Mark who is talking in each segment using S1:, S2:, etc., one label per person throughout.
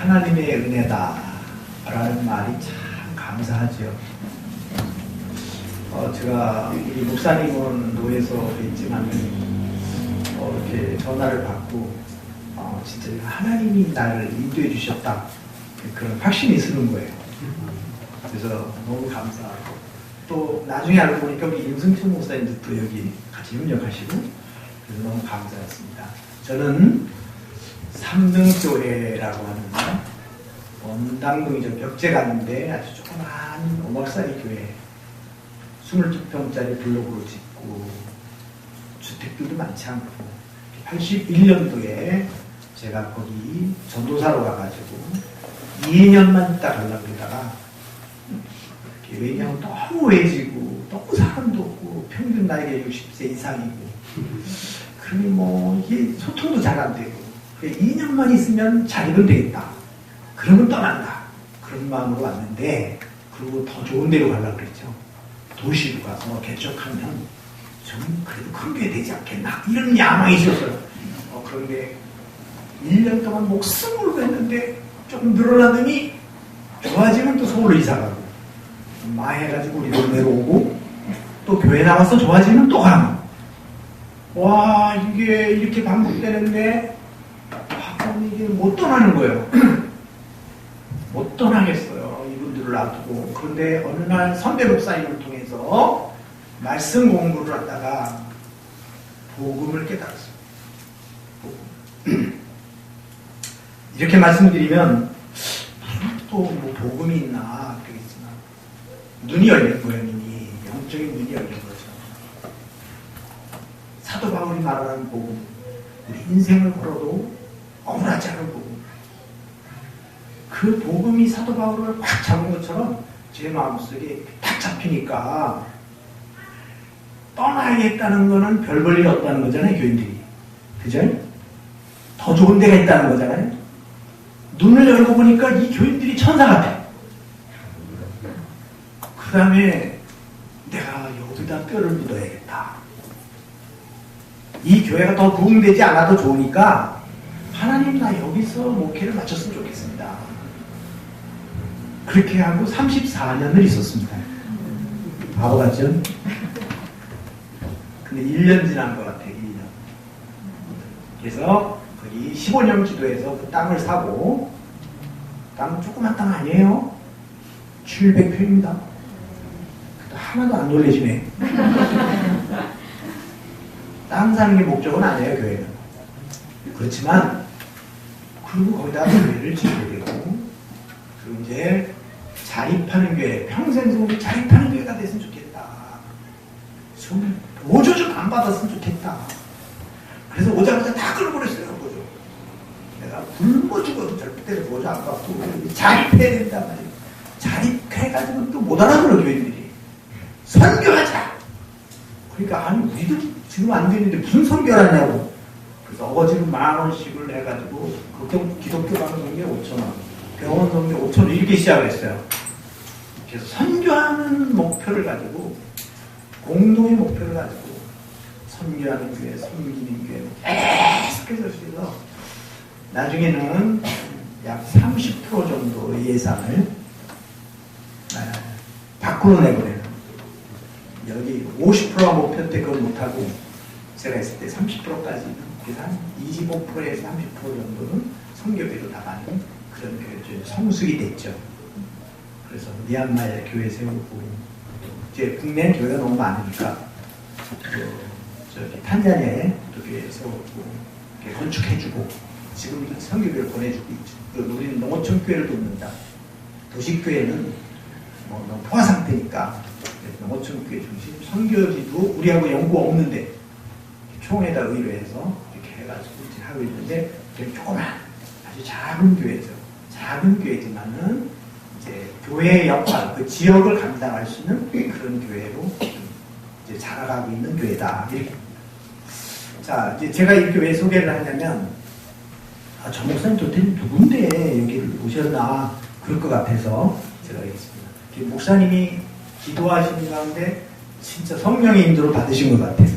S1: 하나님의 은혜다라는 말이 참 감사하죠. 제가 우리 목사님은 노예서 있지만 이렇게 전화를 받고 진짜 하나님이 나를 인도해 주셨다 그런 확신이 쓰는 거예요. 그래서 너무 감사하고 또 나중에 알고 보니까 우리 임승춘 목사님도 또 여기 같이 협력하시고 그래서 너무 감사했습니다. 저는 삼등교회라고 하는 원당동이죠. 벽제 가는데 아주 조그만 오막살이 교회 22평짜리 블록으로 짓고 주택들도 많지 않고 81년도에 제가 거기 전도사로 가가지고 2년만 있다 가려고 그러다가 왜냐하면 너무 외지고 너무 사람도 없고 평균 나이가 60세 이상이고 그러니 뭐 이게 소통도 잘 안 되고 2년만 있으면 잘 익으면 되겠다. 그러면 떠난다. 그런 마음으로 왔는데 그리고 더 좋은 데로 가려고 그랬죠. 도시로 가서 개척하면 좀 그래도 큰 게 되지 않겠나 이런 야망이 있었어요. 그런데 1년 동안 목숨 걸고 했는데 조금 늘어나더니 좋아지면 또 서울로 이사가고 망해가지고 우리 동네로 오고 또 교회 나와서 좋아지면 또 가고 와 이게 이렇게 반복되는데 그럼 이게 못 떠나는 거예요. 못 떠나겠어요. 이분들을 놔두고. 그런데 어느 날 선배 목사님을 통해서 말씀 공부를 하다가 복음을 깨달았어요. 복음. 이렇게 말씀드리면 또 뭐 복음이 있나 그러겠지만 눈이 열린 거예요. 영적인 눈이 열린 거죠. 사도 바울이 말하는 복음, 우리 인생을 걸어도 억울하지 않은 복음. 그 복음이 사도 바울을 꽉 잡은 것처럼 제 마음속에 딱 잡히니까 떠나야겠다는 거는 별 볼 일 없다는 거잖아요, 교인들이. 그죠? 더 좋은 데가 있다는 거잖아요. 눈을 열고 보니까 이 교인들이 천사 같아. 그 다음에 내가 여기다 뼈를 묻어야겠다. 이 교회가 더 부흥되지 않아도 좋으니까 하나님 나 여기서 목회를 마쳤으면 좋겠습니다. 그렇게 하고 34년을 있었습니다. 바보 같죠? 근데 1년 지난 것 같아요. 1년. 그래서 거기 15년 기도해서 그 땅을 사고 땅은 조그만 땅 아니에요. 700평입니다. 하나도 안 놀래시네. 땅 사는 게 목적은 아니에요. 교회는. 그렇지만 그리고 거기다 교회를 지게 되고 그리고 이제 자립하는 교회, 평생 속에 자립하는 교회가 됐으면 좋겠다. 좀 모조 좀 안 받았으면 좋겠다. 그래서 오자마자 다 끌어버렸어요. 모조. 내가 굶어 죽어도 절대 모조 안 받고 자립해야 된단 말이에요. 자립해가지고 또 못 알아들어 교회들이. 선교하자. 그러니까 아니 우리도 지금 안 되는데 무슨 선교를 하냐고. 그래서 어거지로 10,000원씩을 해가지고 기독교 가는 동네 5,000원, 병원 동네 5,000원 이렇게 시작을 했어요. 그래서 선교하는 목표를 가지고 공동의 목표를 가지고 선교하는 교회, 섬기는 교회 계속해서 나중에는 약 30% 정도의 예산을 밖으로 내보내는 여기 50%가 목표 때 그걸 못하고 제가 있을 때 30%까지는 그래서 한 25%에서 30% 정도는 선교비로 나가는 그런 교회 성숙이 됐죠. 그래서 미얀마에 교회 세우고 이제 국내 교회가 너무 많으니까 저기 탄자니아에 또 교회 세우고 건축해주고 지금 선교비를 보내주고 있죠. 우리는 농어촌 교회를 돕는다. 도시교회는 뭐 너무 포화 상태니까 농어촌 교회 중심 선교지도 우리하고 연구 없는데 총회다 의뢰해서 이렇게 해가지고 이제 하고 있는데 조그만 아주 작은 교회죠. 작은 교회지만은 이제 교회의 역할, 그 지역을 감당할 수 있는 그런 교회로 이제 자라가고 있는 교회다. 이렇게. 자, 이제 제가 이렇게 왜 소개를 하냐면, 저 목사님 도대체 누군데 여기를 오셨나 그럴 것 같아서 제가 하겠습니다. 목사님이 기도하시는 가운데 진짜 성령의 인도를 받으신 것 같아요.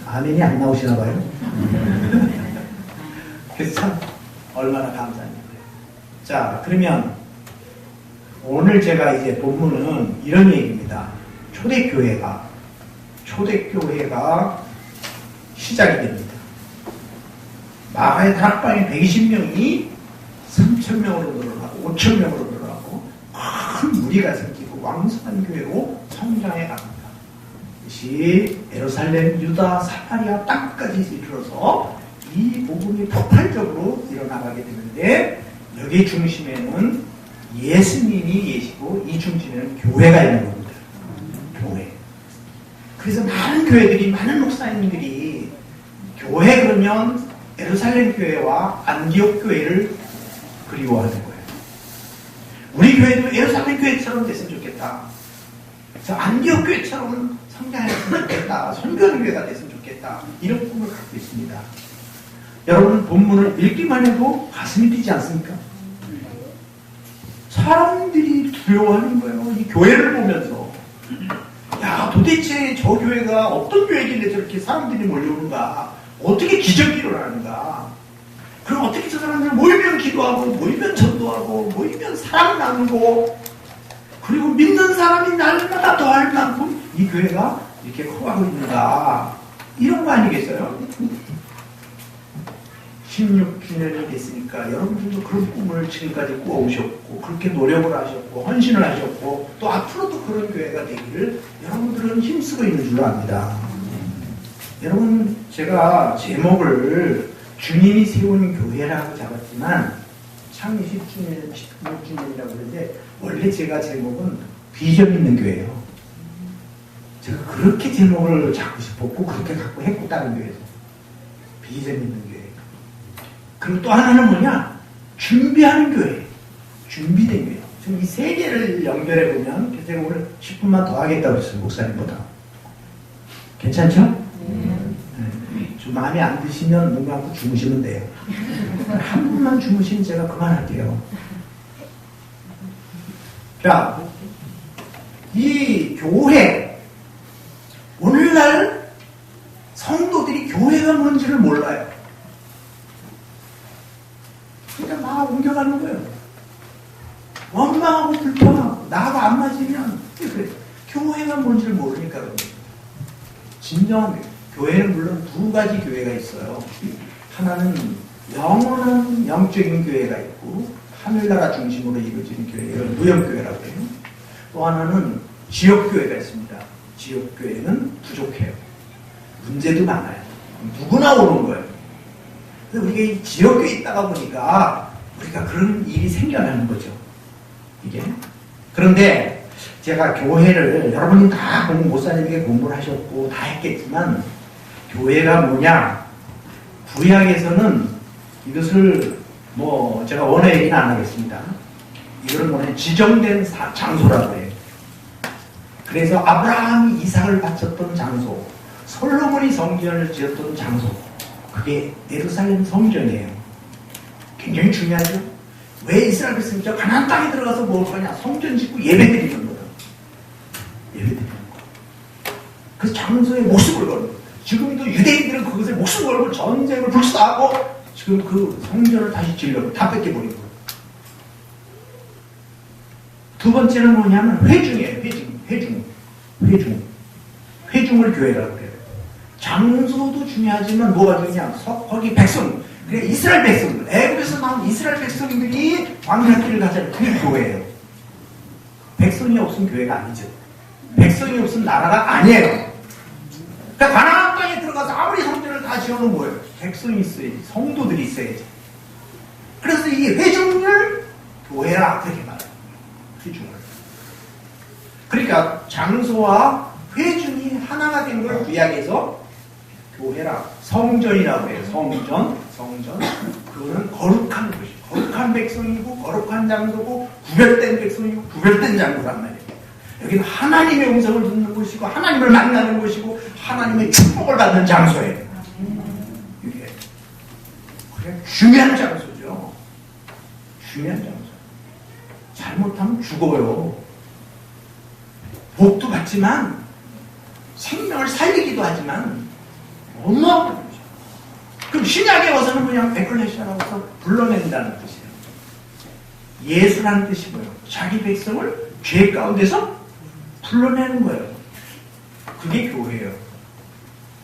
S1: 아멘이 안 나오시나 봐요. 그래서 참 얼마나 감사하냐고요. 자, 그러면 오늘 제가 이제 본문은 이런 얘기입니다. 초대교회가 시작이 됩니다. 마가의 다락방에 120명이 3,000명으로 늘어나고 5,000명으로 늘어나고 큰 무리가 생기고 왕성한 교회로 성장해 갑니다. 이것이 예루살렘, 유다, 사마리아 땅까지 이르러서 이 복음이 폭발적으로 일어나가게 되는데 여기 중심에는 예수님이 계시고 이 중심에는 교회가 있는 겁니다. 교회. 그래서 많은 교회들이, 많은 목사님들이 교회 그러면 예루살렘 교회와 안디옥 교회를 그리워하는 거예요. 우리 교회도 예루살렘 교회처럼 됐으면 좋겠다. 그래서 안디옥 교회처럼 성장했으면 좋겠다. 선교하는 교회가 됐으면 좋겠다. 이런 꿈을 갖고 있습니다. 여러분 본문을 읽기만 해도 가슴이 뛰지 않습니까? 사람들이 두려워하는 거예요. 이 교회를 보면서. 야, 도대체 저 교회가 어떤 교회길래 저렇게 사람들이 몰려오는가? 어떻게 기적이 일어나는가? 그럼 어떻게 저 사람들 모이면 기도하고, 모이면 전도하고, 모이면 사랑 나누고, 그리고 믿는 사람이 날마다 더할 만큼 이 교회가 이렇게 커가고 있는가? 이런 거 아니겠어요? 16주년이 됐으니까 여러분들도 그런 꿈을 지금까지 꾸어오셨고 그렇게 노력을 하셨고 헌신을 하셨고 또 앞으로도 그런 교회가 되기를 여러분들은 힘쓰고 있는 줄로 압니다. 여러분 제가 제목을 주님이 세운 교회라고 잡았지만 창립 10주년, 16주년이라고 그러는데 원래 제가 제목은 비전 있는 교회예요. 제가 그렇게 제목을 잡고 싶었고 그렇게 갖고 했고 다른 교회에서 비전 있는 교회. 그리고 또 하나는 뭐냐? 준비하는 교회. 준비된 교회. 지금 이 세 개를 연결해 보면 제가 오늘 10분만 더 하겠다고 했어요. 목사님보다. 괜찮죠? 좀 마음에 안 드시면 눈 감고 주무시면 돼요. 한 분만 주무시면 제가 그만할게요. 자, 이 교회. 오늘날 성도들이 교회가 뭔지를 몰라요. 그러니까 막 옮겨가는 거예요. 원망하고 불평하고 나하고 안 맞으면 그래. 교회가 뭔지를 모르니까 그런 거예요. 진정한 교회는 물론 두 가지 교회가 있어요. 하나는 영원한 영적인 교회가 있고 하늘나라 중심으로 이루어지는 교회를 무형교회라고 해요. 또 하나는 지역교회가 있습니다. 지역교회는 부족해요. 문제도 많아요. 누구나 오는 거예요. 우리가 이 지역교회에 있다가 보니까 우리가 그런 일이 생겨나는 거죠. 이게. 그런데 제가 교회를 여러분이 다 목사님에게 공부를 하셨고 다 했겠지만 교회가 뭐냐? 구약에서는 이것을 제가 원어 얘기는 안 하겠습니다. 이거는 뭐냐? 지정된 장소라고 해요. 그래서 아브라함이 이삭을 바쳤던 장소, 솔로몬이 성전을 지었던 장소, 그게 예루살렘 성전이에요. 굉장히 중요하죠. 왜 이스라엘 백성이 저 가나안 땅에 들어가서 뭘 거냐? 성전 짓고 예배드리는 거예요. 예배드리는 거. 그 장소에 목숨을 걸는 거예요. 지금도 유대인들은 그것을 목숨 걸고 전쟁을 불사하고 지금 그 성전을 다시 지으려고 다 뺏겨버린 거예요. 두 번째는 뭐냐면 회중이에요. 회중을 교회라고 해요. 장소도 중요하지만 뭐가 중요하냐? 거기 백성, 그래 이스라엘 백성들, 애굽에서 나온 이스라엘 백성들이 광야길을 가자면 그게 교회예요. 백성이 없으면 교회가 아니죠. 백성이 없으면 나라가 아니에요. 그러니까 가나안 땅에 들어가서 아무리 성전을 다 지어놓은 거예요. 백성이 있어야지, 성도들이 있어야지. 그래서 이 회중을 교회라 그렇게 말해요. 회중을. 그러니까 장소와 회중이 하나가 된 걸 구약에서 교회라, 성전이라고 해요. 성전. 그거는 거룩한 곳이, 거룩한 백성이고, 거룩한 장소고, 구별된 백성이고, 구별된 장소란 말이에요. 여기는 하나님의 음성을 듣는 곳이고, 하나님을 만나는 곳이고, 하나님의 축복을 받는 장소예요. 이게 그래 중요한 장소죠. 중요한 장소. 잘못하면 죽어요. 복도 받지만 생명을 살리기도 하지만 엄마가 그럼 신약에 와서는 그냥 에클레시아라고 해서 불러낸다는 뜻이에요. 예수라는 뜻이 뭐예요? 자기 백성을 죄 가운데서 불러내는 거예요. 그게 교회예요.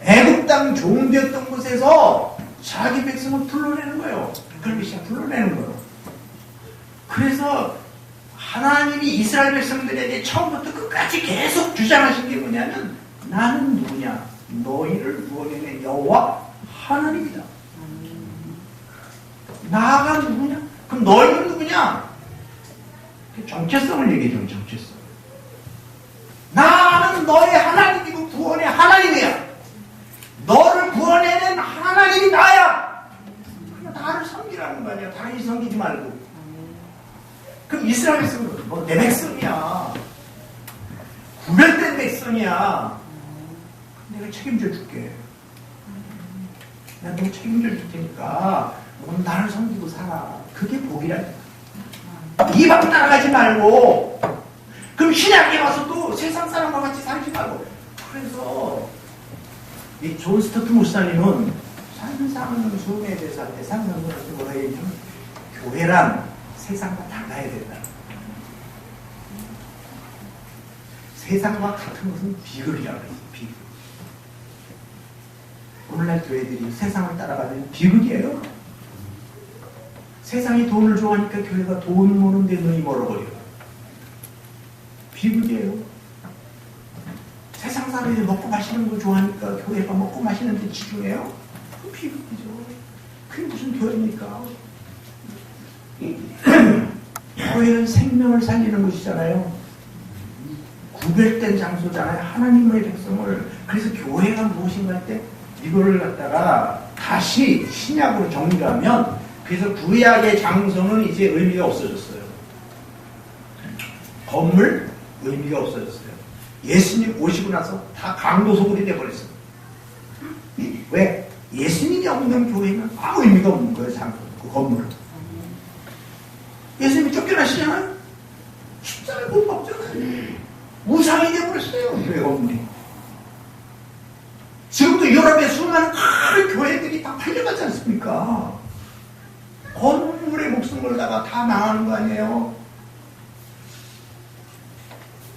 S1: 애굽 땅 종되었던 곳에서 자기 백성을 불러내는 거예요. 에클레시아 불러내는 거예요. 그래서 하나님이 이스라엘 백성들에게 처음부터 끝까지 계속 주장하신 게 뭐냐면 나는 누구냐? 너희를 구원해낸 여호와 하나님이다. 나가 누구냐? 그럼 너희는 누구냐? 정체성을 얘기해줘. 정체성. 나는 너의 하나님이고 구원의 하나님이야. 너를 구원해낸 하나님이 나야. 그냥 나를 섬기라는 거 아니야. 다른 섬기지 말고. 그럼 이스라엘 백성은 뭐 내 백성이야. 구별된 백성이야. 내가 책임져 줄게. 내가 너 책임져 줄 테니까 넌 나를 섬기고 살아. 그게 복이라니까. 이방 따라가지 말고. 그럼 신약에 와서도 세상 사람과 같이 살지 말고. 그래서 이 존 스토트 목사님은 산상수훈에 대해서 할 때 산상수훈한테 뭐라 얘기하면 교회란 세상과 달라야 된다. 세상과 같은 것은 비극이라고 했어요. 비극. 오늘날 교회들이 세상을 따라가는 비극이에요. 세상이 돈을 좋아하니까 교회가 돈을 모는데 눈이 멀어버려요. 비극이에요. 세상 사람이 먹고 마시는 거 좋아하니까 교회가 먹고 마시는 데 집중해요. 그 비극이죠. 그게 무슨 교회입니까? 교회는 생명을 살리는 곳이잖아요. 구별된 장소잖아요. 하나님의 백성을. 그래서 교회가 무엇인가 할 때 이거를 갖다가 다시 신약으로 정리하면 그래서 구약의 장소는 이제 의미가 없어졌어요. 건물 의미가 없어졌어요. 예수님 오시고 나서 다 강도소굴이 돼버렸어요. 왜? 예수님이 없는 교회는 아무 의미가 없는 거예요. 장소, 그 건물은. 예수님이 쫓겨나시잖아요. 십자가에 못 박잖아요. 우상이 되어버렸어요. 교회 건물이. 지금도 유럽의 수많은 큰 교회들이 다 팔려가지 않습니까? 건물에 목숨 걸다가 다 망하는 거 아니에요?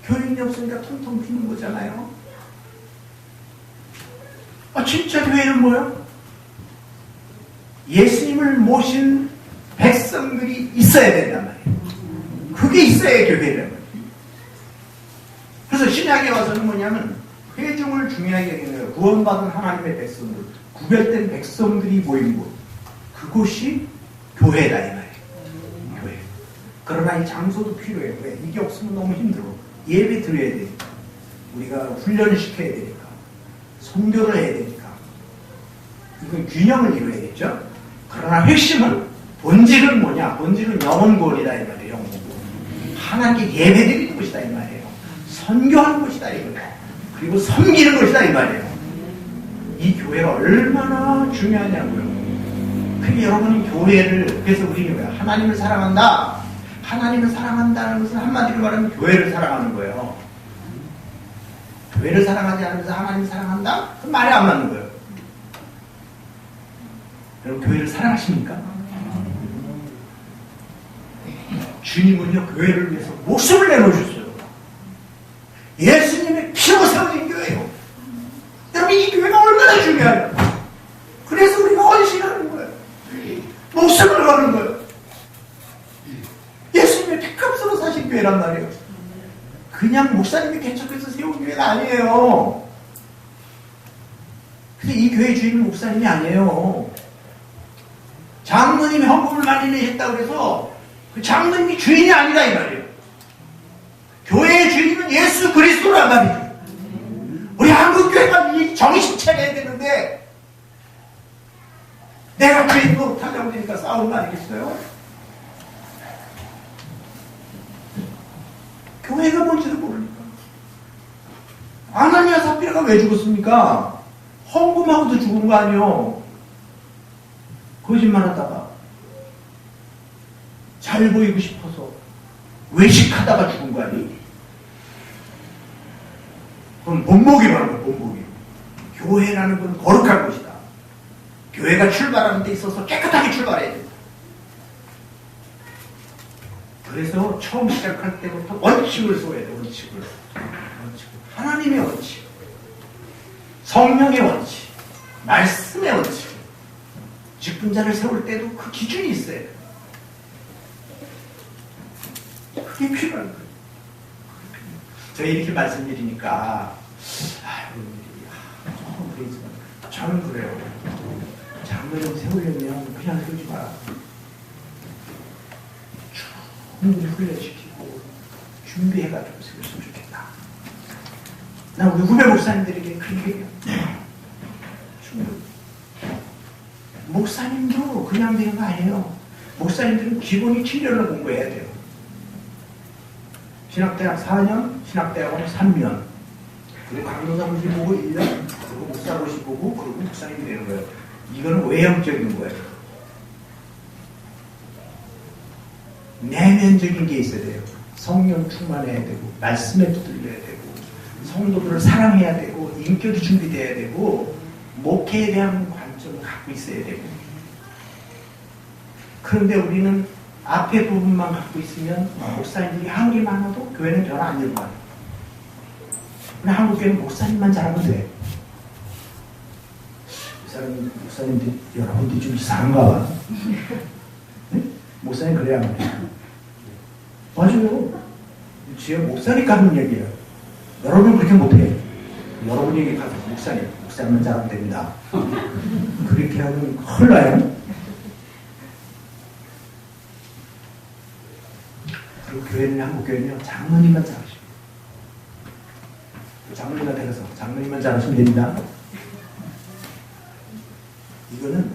S1: 교인이 없으니까 통통 튀는 거잖아요. 진짜 교회는 뭐예요? 예수님을 모신 백성들이 있어야 된단 말이에요. 그게 있어야 교회란 말이에요. 그래서 신약에 와서는 뭐냐면 회중을 중요하게 여기는 거예요. 구원받은 하나님의 백성들, 구별된 백성들이 모인 곳, 그곳이 교회다 이 말이에요. 교회. 그러나 이 장소도 필요해요. 왜? 이게 없으면 너무 힘들어. 예배 드려야 되니까, 우리가 훈련을 시켜야 되니까, 선교를 해야 되니까, 이건 균형을 이루어야겠죠. 그러나 핵심은 본질은 뭐냐? 본질은 영혼구원이다 이 말이에요. 영혼구원. 하나님께 예배 드리는 것이다 이 말이에요. 선교하는 것이다 이 말이에요. 그리고 섬기는 것이다 이 말이에요. 이 교회가 얼마나 중요하냐고요. 그게 여러분이 교회를, 그래서 우리는 왜 하나님을 사랑한다. 하나님을 사랑한다는 것은 한마디로 말하면 교회를 사랑하는 거예요. 교회를 사랑하지 않으면서 하나님을 사랑한다? 그럼 말이 안 맞는 거예요. 여러분 교회를 사랑하십니까? 주님은요 교회를 위해서 목숨을 내놓으셨어요. 예수님의 피로 세워진 교회예요. 여러분 이 교회가 얼마나 중요해요. 그래서 우리가 헌신하는 거예요. 목숨을 거는 거예요. 예수님의 피값으로 사신 교회란 말이에요. 그냥 목사님이 개척해서 세운 교회가 아니에요. 근데 이 교회 주인은 목사님이 아니에요. 장로님이 헌금을 많이 내셨다고 해서 그 장로님이 주인이 아니다 이 말이에요. 교회의 주인은 예수 그리스도란 말이죠. 우리 한국교회가 이 정신 차려야 되는데 내가 주인 노릇하려고 하니까 싸우는 거 아니겠어요? 교회가 뭔지도 모르니까. 아나니아 삽비라가 왜 죽었습니까? 헌금하고도 죽은 거 아니에요. 거짓말하다가 잘 보이고 싶어서 외식하다가 죽은 거 아니? 그건 본보기라는 거예요. 본보기. 교회라는 건 거룩한 것이다. 교회가 출발하는 데 있어서 깨끗하게 출발해야 된다. 그래서 처음 시작할 때부터 원칙을 세워야 돼. 원칙을. 하나님의 원칙, 성령의 원칙, 말씀의 원칙. 직분자를 세울 때도 그 기준이 있어야 돼. 그게 필요한 거예요. 제가 이렇게 말씀드리니까 저는 그래요. 장로님 세우려면 그냥 세우지 마라. 충분히 훈련시키고 준비해가지고 세웠으면 좋겠다. 나 우리 후배 목사님들에게 그렇게 얘기해요. 충분히. 목사님도 그냥 되는 거 아니에요. 목사님들은 기본이 7년을 공부해야 돼요. 신학대학 4년, 신학대학원 3년, 그리고 강도사무실 보고 1년, 그리고 목사고시 보고, 그리고 목사님이 되는 거예요. 이거는 외형적인 거예요. 내면적인 게 있어야 돼요. 성령 충만해야 되고, 말씀에 두들려야 되고, 성도들을 사랑해야 되고, 인격이 준비돼야 되고, 목회에 대한 관점을 갖고 있어야 되고. 그런데 우리는 앞에 부분만 갖고 있으면 목사님들이 한 개 많아도 교회는 전혀 안 일어나요. 근데 한국 교회는 목사님만 잘하면 돼. 목사님들 여러분들이 좀 이상한가 봐. 네? 목사님 그래야 합니다. 맞아요. 지금 목사니까 하는 얘기예요. 여러분 그렇게 못해. 여러분 얘기 가서 목사님만 잘하면 됩니다. 그렇게 하면 큰일 나요. 그리고 교회는, 한국 교회는요, 장로님만 잘하시고, 장로님한테 가서 장로님만 잘하시면 됩니다. 이거는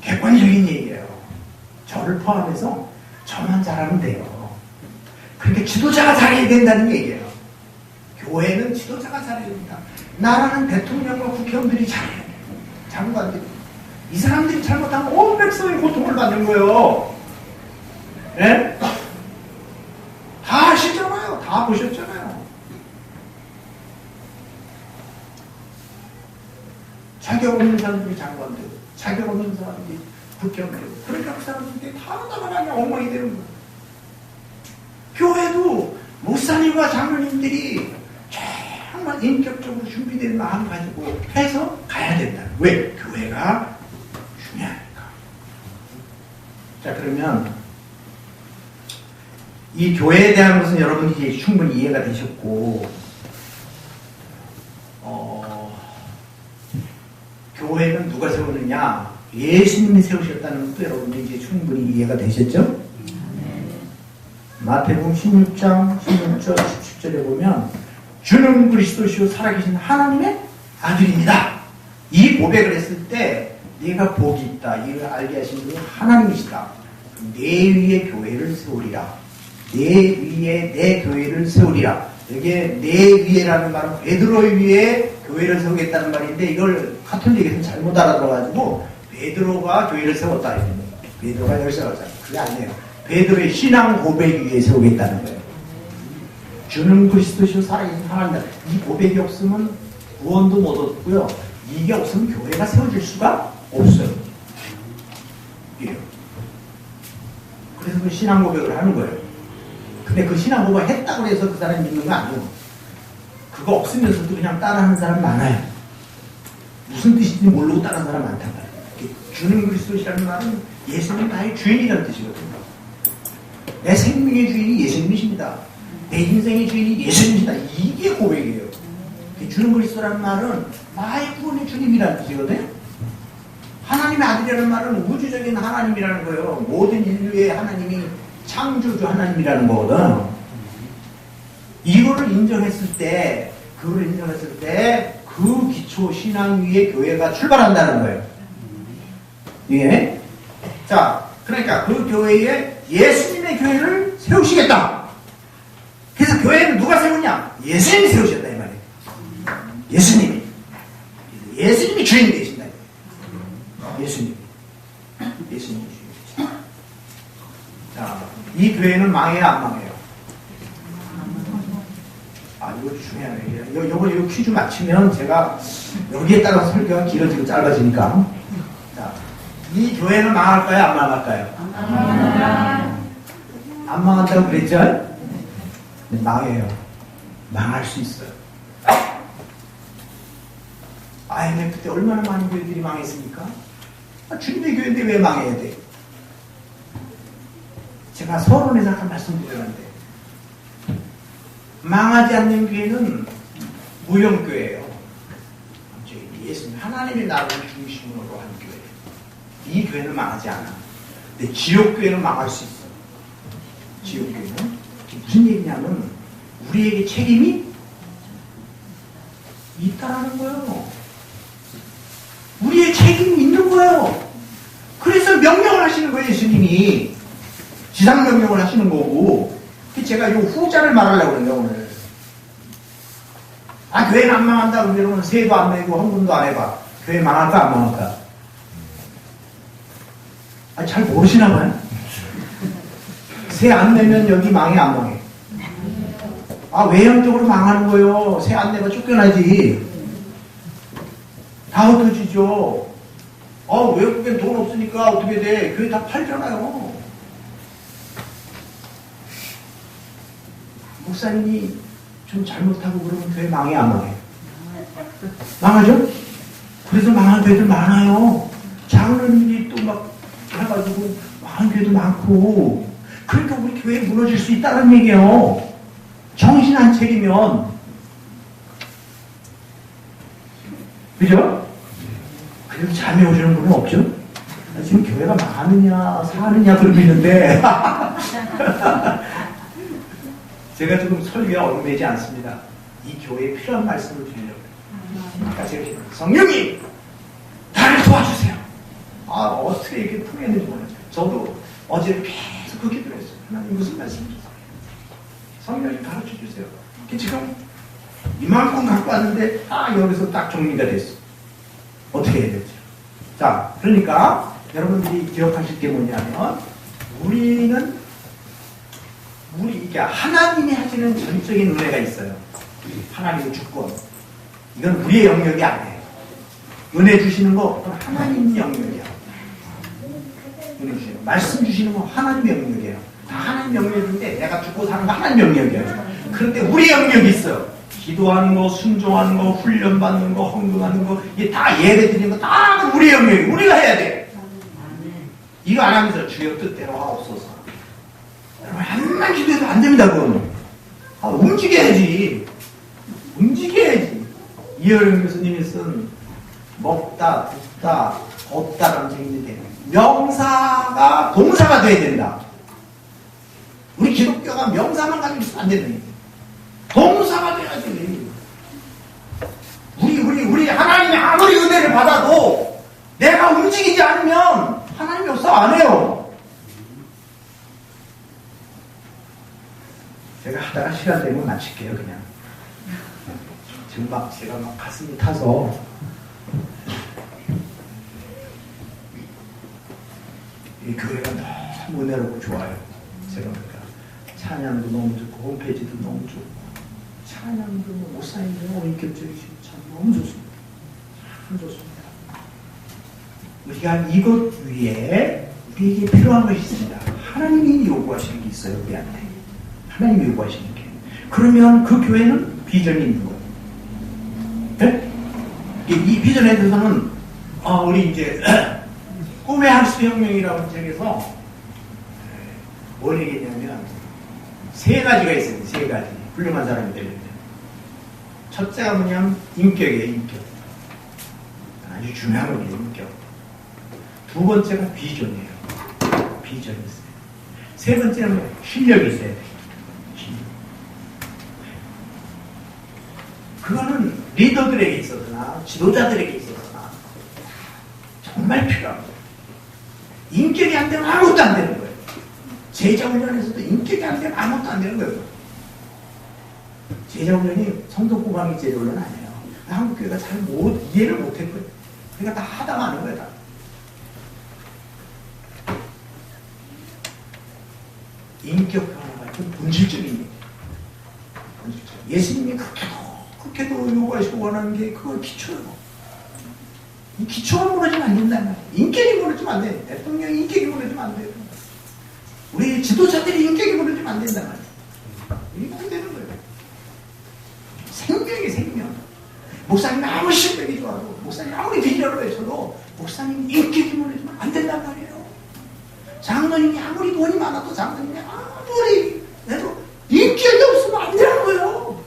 S1: 객관적인 얘기예요. 저를 포함해서 저만 잘하면 돼요. 그러니까 지도자가 잘해야 된다는 얘기예요. 교회는 지도자가 잘해야 됩니다. 나라는 대통령과 국회의원들이 잘해야 돼요. 장관들이. 이 사람들이 잘못하면 온 백성이 고통을 받는 거예요. 네? 다 아시잖아요. 다 보셨잖아요. 자격 없는 사람들이 장관들, 자격 없는 사람들이 국회의원들, 그러니까 그 사람들이 다 나가면 엉망이 되는 거예요. 교회도 목사님과 장로님들이 정말 인격적으로 준비된 마음 가지고 해서 가야 된다. 왜? 교회가 중요하니까. 자, 그러면 이 교회에 대한 것은 여러분이 이제 충분히 이해가 되셨고, 교회는 누가 세우느냐? 예수님이 세우셨다는 것도 여러분이 이제 충분히 이해가 되셨죠? 마태복음 16장 16절 17절에 보면 주는 그리스도시요 살아계신 하나님의 아들입니다. 이 고백을 했을 때 네가 복이 있다. 이걸 알게 하신 분은 하나님이시다. 내 위에 교회를 세우리라. 내 위에 내 교회를 세우리라. 여기에 내 위에라는 말은 베드로 위에 교회를 세우겠다는 말인데 이걸 카톨릭에서는 잘못 알아들어가지고 베드로가 교회를 세웠다. 베드로가 열쇠 세웠잖아요. 그게 아니에요. 베드로의 신앙 고백 위에 세우겠다는 거예요. 주는 그리스도시요 살아계신 하나님이다. 이 고백이 없으면 구원도 못 얻고요. 이게 없으면 교회가 세워질 수가 없어요. 이래요. 그래서 그 신앙 고백을 하는 거예요. 근데 그 신앙 고백을 했다고 해서 그 사람이 믿는 거 아니에요. 그거 없으면서도 그냥 따라하는 사람 많아요. 무슨 뜻인지 모르고 따라하는 사람 많단 말이에요. 주는 그리스도시라는 말은 예수님 나의 주인이라는 뜻이거든요. 내 생명의 주인이 예수님이십니다. 내 인생의 주인이 예수님이십니다. 이게 고백이에요. 주는 그리스도라는 말은 나의 구원의 주님이라는 뜻이거든요. 하나님의 아들이라는 말은 우주적인 하나님이라는 거예요. 모든 인류의 하나님이 창조주 하나님이라는 거거든. 이거를 인정했을 때, 그 기초 신앙 위에 교회가 출발한다는 거예요. 예. 자, 그러니까 그 교회에 예수님의 교회를 세우시겠다. 그래서 교회는 누가 세우냐? 예수님이 세우셨다 이 말이에요. 예수님이 주인이 되신다. 예수님이 주인이시다. 자, 이 교회는 망해야 안 망해요? 이거 중요하네. 이거 퀴즈 맞히면 제가 여기에 따라서 설교가 길어지고 짧아지니까. 자, 이 교회는 망할까요? 안 망할까요? 안 망한다고 그랬죠? 네, 망해요. 망할 수 있어요. IMF 때 얼마나 많은 교회들이 망했습니까? 주님의 교회인데 왜 망해야 돼? 제가 서론에서 아까 말씀드렸는데 망하지 않는 교회는 무형교회예요. 예수님 하나님의 나라를 중심으로 한 교회. 이 교회는 망하지 않아. 근데 지옥교회는 망할 수 있어. 지옥교회는 무슨 얘기냐면 우리에게 책임이 있다라는 거예요. 우리의 책임이 있는 거예요. 그래서 명령을 하시는 거예요. 예수님이 지상 명령을 하시는 거고. 제가 이 후자를 말하려고 그러는데 오늘 교회는 안 망한다 그러면 세도 안 내고 헌금도 안 해봐. 교회 망할까 안 망할까? 잘 모르시나 봐요. 세 안 내면 여기 망해 안 망해? 외형적으로 망하는 거예요. 세 안 내면 쫓겨나지. 다 흩어지죠. 외국엔 돈 없으니까 어떻게 돼? 교회 다 팔잖아요. 목사님이 좀 잘못하고 그러면 교회 망해 안 망해? 망하죠? 그래서 망한 교회들 많아요. 작은 일이 또 막 해가지고 망한 교회도 많고. 그러니까 우리 교회 무너질 수 있다는 얘기예요. 정신 안 차리면. 그죠? 그래도 잠이 오시는 분은 없죠? 지금 교회가 망하느냐 사느냐 그러고 있는데 제가 지금 설교에 얽매지 않습니다. 이 교회에 필요한 말씀을 드리려고 해요. 아까 제가 성령님 나를 도와주세요. 어떻게 이렇게 풀겠는지 모르겠어요. 저도 어제 계속 그 기도를 했어요. 하나님 무슨 말씀이세요? 성령님 가르쳐 주세요. 지금 이만큼 갖고 왔는데 여기서 딱 정리가 됐어. 어떻게 해야 되죠? 자, 그러니까 여러분들이 기억하실 게 뭐냐면 이게 하나님이 하시는 전적인 은혜가 있어요. 하나님의 주권. 이건 우리의 영역이 아니에요. 은혜 주시는 거 그건 하나님 영역이야. 은혜 주시는 거. 말씀 주시는 거 하나님의 영역이에요. 다 하나님 영역인데 내가 죽고 사는 거 하나님 영역이에요. 그런데 우리 영역이 있어요. 기도하는 거, 순종하는 거, 훈련받는 거, 헌금하는 거, 이게 다 예배 드리는 거 다 우리 영역이에요. 우리가 해야 돼. 이거 안 하면서 주여 뜻대로 하옵소서. 여러분, 한만 기도해도 안 됩니다, 그건. 움직여야지. 움직여야지. 이어령 교수님이 쓴 먹다, 듣다, 걷다라는 책인데 명사가 동사가 돼야 된다. 우리 기독교가 명사만 가지고 있으면 안 되는 거예요. 동사가 돼야지. 우리 하나님이 아무리 은혜를 받아도 내가 움직이지 않으면 하나님 역사 안 해요. 제가 하다가 시간 되면 마칠게요, 그냥. 지금 제가 가슴이 타서 이 교회가 너무 은혜롭고 좋아요. 제가 그러니까 찬양도 너무 좋고 홈페이지도 너무 좋고 찬양도 목사님도 너무 인격적이시고 참 너무 좋습니다. 참 좋습니다. 우리가 이것 위에 우리에게 필요한 것이 있습니다. 하나님이 요구하시는 게 있어요, 우리한테. 하나님이 요구하시는 게. 그러면 그 교회는 비전이 있는 거예요. 네? 이 비전에 대해서는 우리 이제 꿈의 학습혁명이라는 책에서 뭘 얘기했냐면 세 가지가 있어요. 세 가지. 훌륭한 사람이 되려면. 첫째가 뭐냐면 인격이에요. 인격. 아주 중요한 거예요. 인격. 두 번째가 비전이에요. 비전이 있어요. 세 번째는 실력이 있어야 돼요. 그거는 리더들에게 있어서나 지도자들에게 있어서나 정말 필요한 거예요. 인격이 안 되면 아무것도 안 되는 거예요. 제자훈련에서도 인격이 안 되면 아무것도 안 되는 거예요. 제자훈련이 성도 뽑아내기 제자훈련 아니에요. 한국교회가 잘 이해를 못했거든요. 그러니까 다 하다가 하는 거예요. 다. 인격 변화가 좀 본질적인 얘기예요. 예수님이 그렇게도 요구하시고 원하는 게 그걸 기초예요. 이 기초가 무너지면 안 된단 말이에요. 인격이 무너지면 안 돼요. 대통령이 인격이 무너지면 안 돼요. 우리 지도자들이 인격이 무너지면 안 된단 말이에요. 이게 안 되는 거예요. 생명이 생명. 목사님 아무리 실력이 좋아도, 목사님 아무리 비전을 외쳐도 목사님 인격이 무너지면 안 된단 말이에요. 장로님이 아무리 돈이 많아도, 장로님이 아무리 해도 인격이 없으면 안 되는 거예요.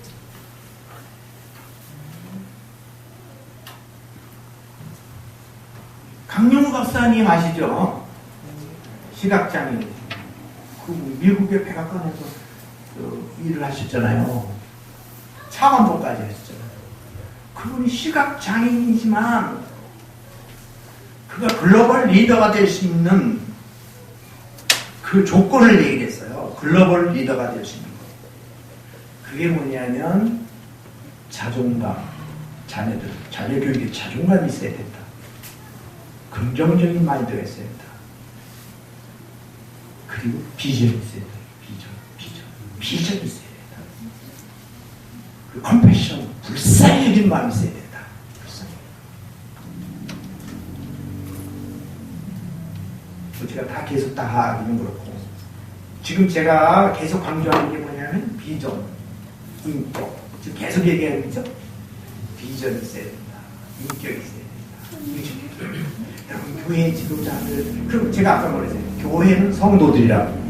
S1: 강용우 박사님 아시죠? 시각장애인. 그 미국의 백악관에서 일을 하셨잖아요. 차관보까지 했잖아요. 그분이 시각장애인이지만 그가 글로벌 리더가 될 수 있는 그 조건을 얘기했어요. 글로벌 리더가 될 수 있는 것. 그게 뭐냐면 자존감, 자녀 교육에 자존감이 있어야 된다. 긍정적인 마인드가 있어야 된다. 그리고 비전이 있어야 된다. 비전이 있어야 된다. 그 컴패션, 불쌍히 여긴 마음이 있어야 된다. 불쌍히. 제가 다 계속 다 하기는 그렇고, 지금 제가 계속 강조하는 게 뭐냐면 비전, 인격. 지금 계속 얘기하는 거죠. 비전이 있어야 된다. 인격이 있어야 된다. 여러분, 교회 지도자들, 그럼 제가 아까 말했어요. 교회는 성도들이라고.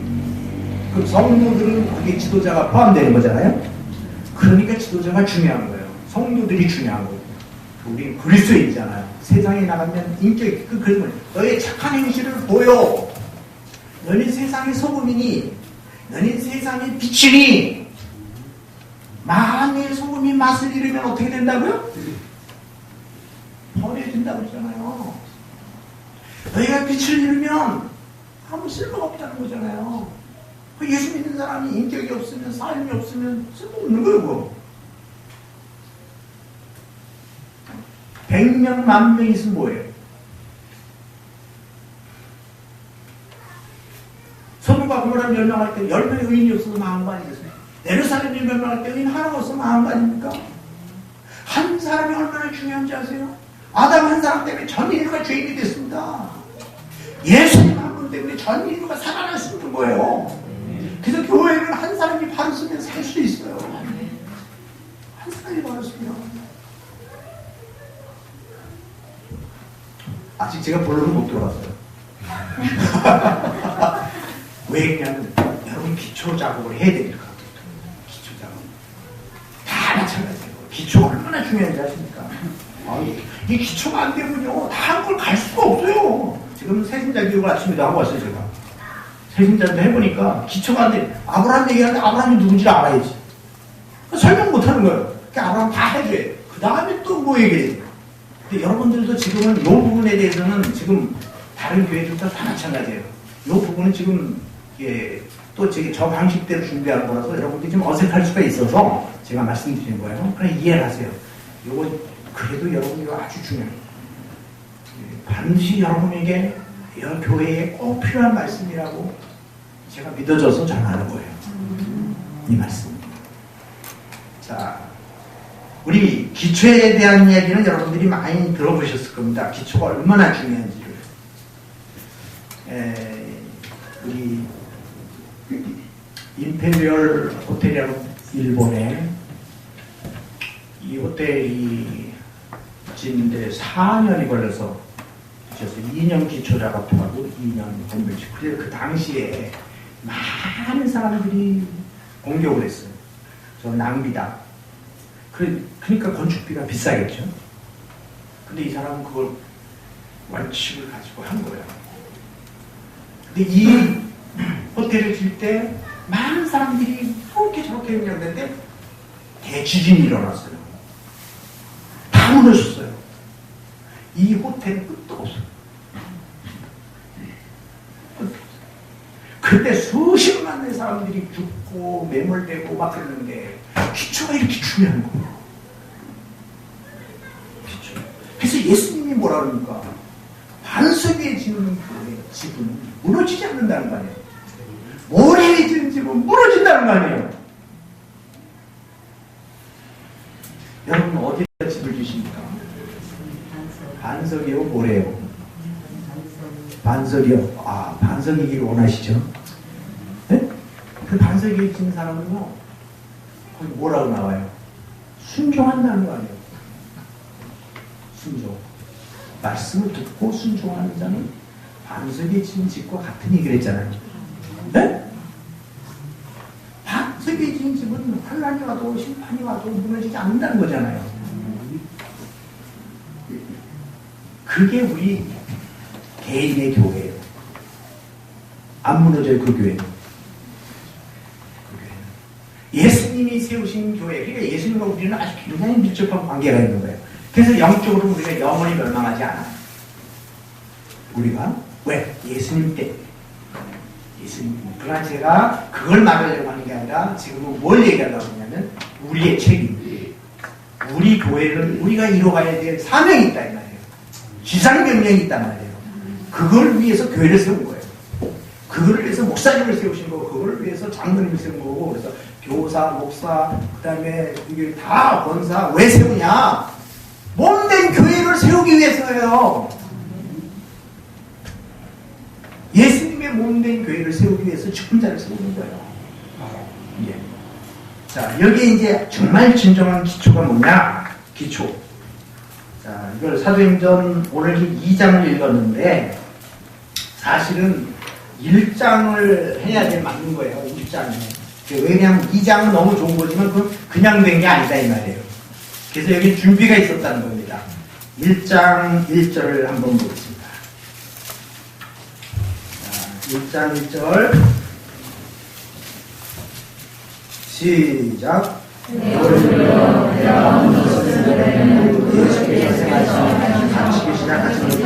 S1: 그럼 성도들은 그게 지도자가 포함되는 거잖아요. 그러니까 지도자가 중요한 거예요. 성도들이 중요한 거예요. 우리 그리스도인이잖아요. 세상에 나가면 인격이 그래서 너의 착한 행실을 보여. 너는 세상의 소금이니, 너는 세상의 빛이니. 만일 소금이 맛을 잃으면 어떻게 된다고요? 버려진다고 그러잖아요. 너희가 빛을 잃으면 아무 쓸모가 없다는 거잖아요. 예수 믿는 사람이 인격이 없으면, 삶이 없으면 쓸모없는 거예요, 그거. 100명, 10,000명 있으면 뭐예요? 소돔과 고모라 멸망할 때 10명의 의인이 없어서 망한 거 아니겠어요? 예루살렘이 멸망할 때 의인 하나가 없어서 망한 거 아닙니까? 한 사람이 얼마나 중요한지 아세요? 아담 한 사람 때문에 전 인류가 죄인이 됐습니다. 예수님 한 분 때문에 전 인류가 살아날 수 있는 거예요. 그래서 교회는 한 사람이 바로 쓰면 살 수 있어요. 한 사람이 바로 쓰면. 아직 제가 본론은 못 들어갔어요. 왜 그러냐면 여러분 기초 작업을 해야 되니까. 기초 작업. 다 마찬가지예요. 기초가 얼마나 중요한지 아십니까? 이 기초가 안 되면요, 다한 걸 갈 수가 없어요. 지금 세신자 교육을 아침에도 하고 왔어요, 제가. 세신자도 해보니까 기초가 안 돼. 아브라함 얘기하는데 아브라함이 누군지 알아야지. 설명 못 하는 거예요. 그러니까 아브라함 다 해줘요. 그 다음에 또 뭐 얘기해요. 근데 여러분들도 지금은 이 부분에 대해서는 지금 다른 교회들도 다 마찬가지예요. 이 부분은 지금, 또 저 방식대로 준비한 거라서 여러분들이 좀 어색할 수가 있어서 제가 말씀드리는 거예요. 그냥 이해를 하세요. 이거 그래도 여러분이 아주 중요해요. 반드시 여러분에게 교회에 꼭 필요한 말씀이라고 제가 믿어져서 전하는 거예요. 이 말씀. 자, 우리 기초에 대한 이야기는 여러분들이 많이 들어보셨을 겁니다. 기초가 얼마나 중요한지를. 우리 임페리얼 호텔이라고 일본에 이 호텔이 짓는데 4년이 걸려서 2년 기초 작업하고 2년 건물식. 그래서 그 당시에 많은 사람들이 공격을 했어요. 저 낭비다. 그러니까 건축비가 비싸겠죠. 근데 이 사람은 그걸 원칙을 가지고 한 거예요. 근데 이 호텔을 질 때 많은 사람들이 이렇게 저렇게 했는데 대지진이 일어났어요. 다 무너졌어요. 이 호텔은 끝도 없어요. 그때 수십만의 사람들이 죽고 매몰되고 막 그러는데 기초가 이렇게 중요한 거예요. 기초. 그래서 예수님이 뭐라 그럽니까? 반석 위에 지는 그 집은 무너지지 않는다는 거 아니에요. 모래 위에 지는 집은 무너진다는 거 아니에요. 여러분 어디다 집을 지십니까? 반석이요, 뭐래요? 반석이요. 아, 반석이기를 원하시죠? 네? 그 반석이 진 사람은요, 거기 뭐라고 나와요? 순종한다는 거 아니에요? 순종. 말씀을 듣고 순종하는 자는 반석이 진 집과 같은 얘기를 했잖아요. 네? 반석이 진 집은 환난이 와도 심판이 와도 무너지지 않는다는 거잖아요. 그게 우리 개인의 교회예요. 안 무너져요, 그 교회는. 예수님이 세우신 교회, 그러니까 예수님과 우리는 아주 굉장히 밀접한 관계가 있는 거예요. 그래서 영적으로 우리가 영원히 멸망하지 않아요. 우리가 왜? 예수님 때. 예수님. 그러나 제가 그걸 말하려고 하는 게 아니라 지금은 뭘 얘기하려고 하냐면 우리의 책임, 우리 교회를 우리가 이뤄가야 될 사명이 있다 이 말이에요. 지상 명령이 있단 말이에요. 그걸 위해서 교회를 세운 거예요. 그걸 위해서 목사님을 세우신 거고, 그걸 위해서 장로님을 세운 거고, 그래서 교사, 목사, 그 다음에 이게 다 권사 왜 세우냐? 몸된 교회를 세우기 위해서예요. 예수님의 몸된 교회를 세우기 위해서 죽은 자를 세우는 거예요. 예. 자, 여기 이제 정말 진정한 기초가 뭐냐? 기초. 자, 이걸 사도행전 오늘 2장을 읽었는데, 사실은 1장을 해야 될 맞는 거예요. 1장에. 왜냐하면 2장은 너무 좋은 거지만 그냥 된 게 아니다 이 말이에요. 그래서 여기 준비가 있었다는 겁니다. 1장 1절을 한번 보겠습니다. 자, 1장 1절 시작. 예수께서 생하시는 가르치기 시작하시면서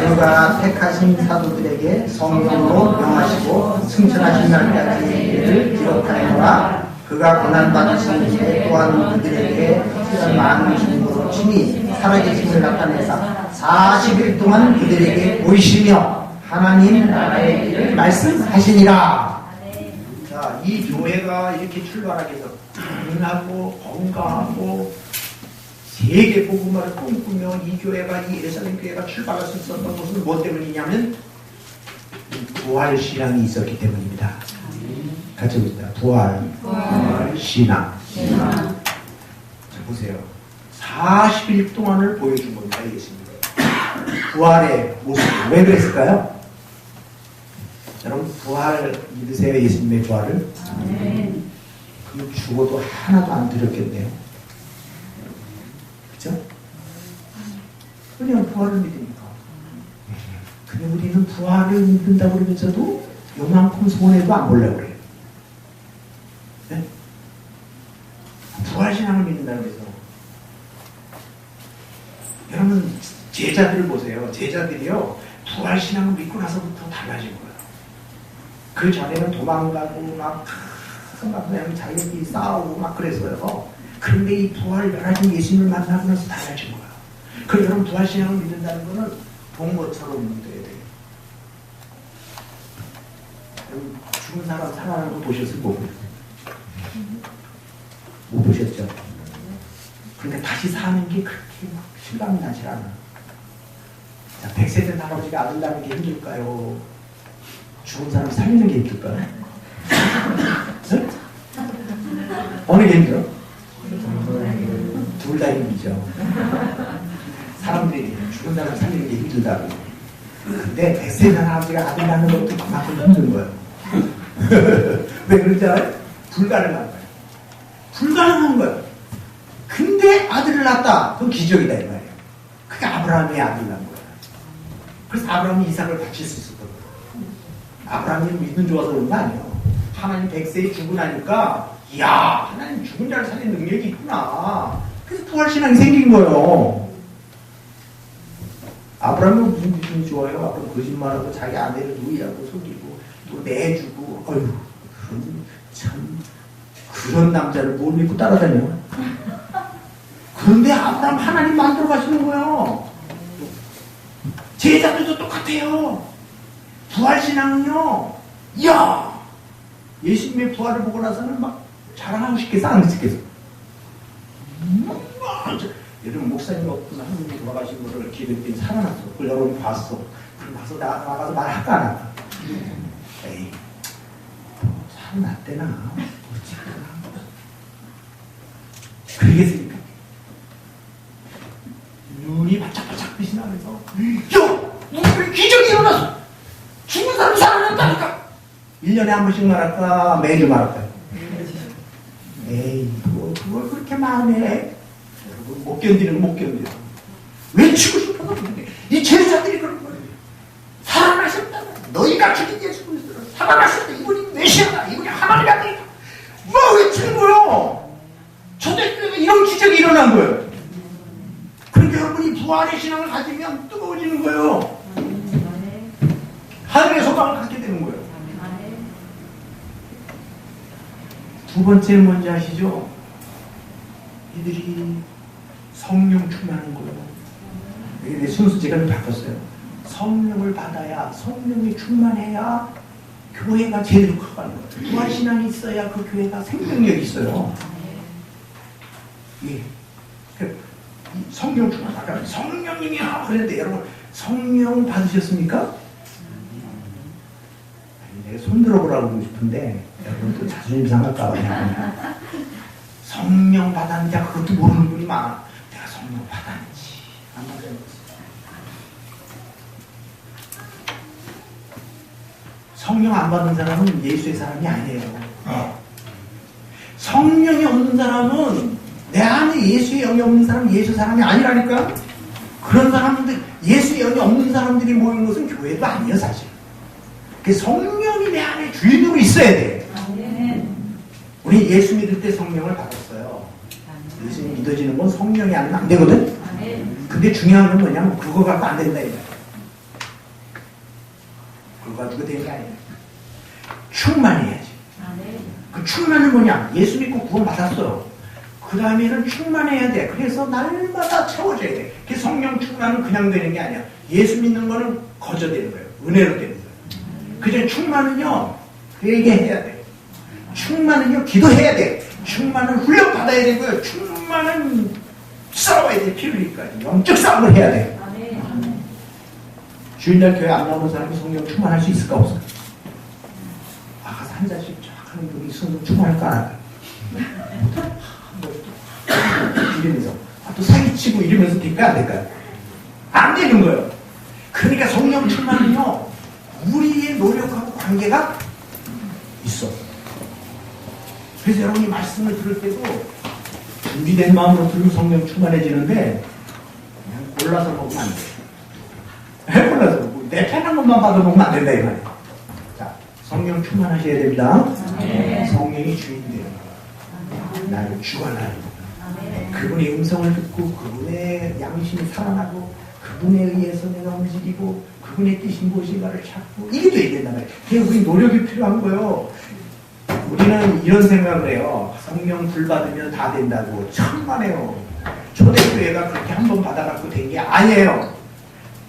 S1: 그가 택하신 사도들에게 성령으로 명하시고 승천하신 날까지 일을 기록하노라. 그가 고난받으신 일에 또한 그들에게 특별한 많은 증거로 친히 살아계심을 나타내사 40일 동안 그들에게 보이시며 하나님 나라의 길을 말씀하시니라. 자, 이 교회가 이렇게 출발하게 해서 강하고 건강하고 세계 복음화를 꿈꾸며 이 교회가 이 예루살렘 교회가 출발할 수 있었던 것은 뭐 때문이냐면 부활 신앙이 있었기 때문입니다. 같이 봅시다. 부활 신앙. 자, 보세요. 40일 동안을 보여준 겁니다. 예수님. 부활의 모습. 왜 그랬을까요? 여러분 부활 믿으세요? 예수님의 부활을? 그럼 죽어도 하나도 안 두렵겠네요. 그죠? 그냥 부활을 믿으니까. 근데 우리는 부활을 믿는다고 그러면서도 요만큼 손해도 안 보려고 그래요. 네? 부활신앙을 믿는다고 해서 여러분 제자들을 보세요. 제자들이요 부활신앙을 믿고 나서부터 달라진 거예요. 그 전에는 도망가고 막 그냥 자기들끼리 싸우고 막 그랬어요. 그런데 이 부활 열하신 예수님을 만나고 나서 달라진 거예요. 그래서 여러분 부활신앙을 믿는다는 거는 동물처럼 믿어야 돼요. 여러분 죽은 사람 살아나는 거 보셨어요? 못 보셨죠? 그러니까 다시 사는 게 그렇게 막 실감이 나질 않아요. 자, 100세 된 할아버지가 아들 낳는 게 힘들까요? 죽은 사람 살리는 게 힘들까요? 네? 어느 게 힘들어? 둘 다 힘들죠. 사람들이 죽은 사람 살리는 게 힘들다고. 근데 100세 된 할아버지가 아들 낳는 것도 그만큼 힘든 거예요. 왜 그런지 알아요? 불가능한 거예요. 불가능한 거예요. 근데 아들을 낳았다. 그건 기적이다 이 말이에요. 그게 아브라함의 아들을 낳은 거예요. 그래서 아브라함이 이삭을 바칠 수 있었던 거예요. 아브라함이 믿음 좋아서 그런 거 아니에요. 하나님 100세에 죽고 나니까 이야 하나님 죽은 자를 살리는 능력이 있구나. 그래서 부활신앙이 생긴 거예요. 아브라함은 무슨 믿음이 좋아요? 아브라함 거짓말하고 자기 아내를 누이라고 속이고 또 내주고 어휴 그런 남자를 뭘 믿고 따라다녀. 그런데 아브라함 하나님 만들어 가시는 거예요. 제자들도 똑같아요. 부활신앙은요 이야 예수님의 부활을 보고 나서는 막 자랑하고 싶겠어 안 싶겠어? 여러분 목사님 어떤 한 분이 돌아가신 거를 기독교인 살아났어. 그걸 여러분이 봤어. 그럼 가서 나가서 말할까 안 할까? 에이, 살아났대나? 어쨌거나. 그러겠습니까? 눈이 바짝바짝 빛이 나면서 우리 기적이 일어났어. 죽은 사람이 살아났다니까. 1년에 한 번씩 말할까? 매주 말할까요? 에이, 그걸 그렇게 마음에 여러분 못 견디려. 외치고 싶어서 그런데 이 제자들이 그런 거예요. 살아나셨다. 너희가 죽인 예수 그리스도를 살아나셨다. 이분이 메시아다. 이분이 하나님의 아들이다. 뭐 외치는 거예요? 초대교회가 이런 기적이 일어난 거예요. 그러니까 여러분이 부활의 신앙을 가지면 뜨거워지는 거예요. 하늘의 소망을 갖게 되는 거예요. 두 번째는 뭔지 아시죠? 이들이 성령 충만한 거예요. 내 순서 제가 좀 바꿨어요. 성령을 받아야, 성령이 충만해야 교회가 제대로 커가는 거예요. 부활신앙이 있어야 그 교회가 생명력이 있어요. 예. 성령 충만, 아까 성령님이야 그랬는데 여러분 성령 받으셨습니까? 아니, 내가 손 들어보라고 하고 싶은데 여러분 또 자존심 상할까 봐. 성령 받았는지 그것도 모르는 분이 많아. 내가 성령 받았는지 안 받았는지. 성령 안 받은 사람은 예수의 사람이 아니에요. 성령이 없는 사람은 내 안에 예수의 영이 없는 사람은 예수 사람이 아니라니까. 그런 사람들, 예수의 영이 없는 사람들이 모이는 것은 교회도 아니에요 사실. 그 성령이 내 안에 주인으로 있어야 돼. 우리 예수 믿을 때 성령을 받았어요. 예수 믿어지는 건 성령이 아니면 안 되거든. 근데 중요한 건 뭐냐면 그거 갖고 안 된다 이거야. 그거 가지고 되는 게 아니에요. 충만해야지. 그 충만은 뭐냐? 예수 믿고 구원 받았어요. 그 다음에는 충만해야 돼. 그래서 날마다 채워줘야 돼. 그 성령 충만은 그냥 되는 게 아니야. 예수 믿는 거는 거저되는 거예요. 은혜로 되는 거예요. 그저 충만은요, 회개해야 돼. 충만은요, 기도해야 돼. 충만은 훈련 받아야 되고요. 충만은 싸워야 돼. 피 흘리기까지. 영적 싸움을 해야 돼. 주일날 교회 안 나오는 사람이 성령 충만할 수 있을까 없을까? 가서 한 잔씩 쫙 하는 분이 성령 충만할까 안 할까? 이러면서 또 사기치고 이러면서 될까 안 될까요? 안 되는 거예요. 그러니까 성령 충만은요, 우리의 노력하고 관계가 있어. 그래서 여러분이 말씀을 들을 때도 준비된 마음으로 들으면 성령 충만해지는데 그냥 골라서 먹으면 안 돼. 골라서 먹고 내 편한 것만 받아먹으면 안 된다 이 말이에요. 자, 성령 충만하셔야 됩니다. 성령이 주인 되는 거예요. 나를 주관하는 그분의 음성을 듣고 그분의 양심이 살아나고 그분에 의해서 내가 움직이고 그분의 뜻이 무엇인가를 찾고 이게 돼야 된단 말이에요. 그게 우리 노력이 필요한 거예요. 우리는 이런 생각을 해요. 성령 불 받으면 다 된다고. 천만에요. 초대교회가 그렇게 한 번 받아갖고 된 게 아니에요.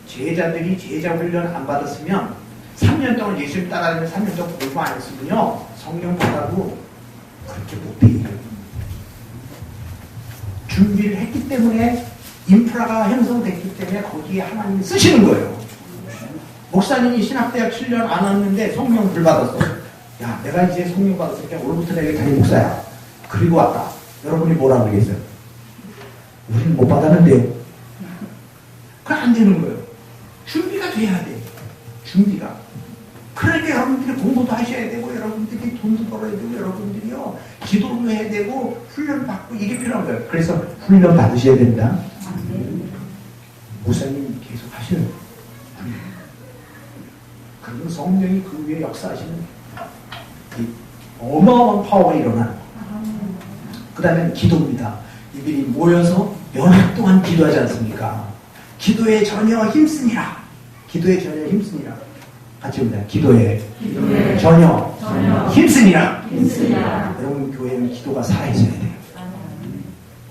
S1: 제자들이 제자 훈련 안 받았으면 3년 동안 예수님 따라다니면 3년 동안 공부 안 했으면요 성령 받아도 그렇게 못 돼요. 준비를 했기 때문에 인프라가 형성됐기 때문에 거기에 하나님이 쓰시는 거예요. 목사님이 신학대학 7년 안 왔는데 성령 불 받았어. 야, 내가 이제 성령 받았으니까 오늘부터 내가 담임 목사야. 그리고 왔다. 여러분이 뭐라 그러겠어요? 우리는 못 받았는데요. 그건 안 되는 거예요. 준비가 돼야 돼. 준비가. 그러니까 여러분들이 공부도 하셔야 되고 여러분들이 돈도 벌어야 되고 여러분들이요 기도도 해야 되고 훈련 받고 이게 필요한 거예요. 그래서 훈련 받으셔야 됩니다. 목사님 계속 하셔요. 그러면 성령이 그 위에 역사하시는 어마어마한 파워가 일어나는 거예요. 그 다음에 기도입니다. 이들이 모여서 연합 동안 기도하지 않습니까? 기도에 전혀 힘쓰니라. 기도에 전혀 힘쓰니라. 같이 봅니다. 기도에 전혀 힘쓰니라. 여러분 교회는 기도가 살아있어야 돼요.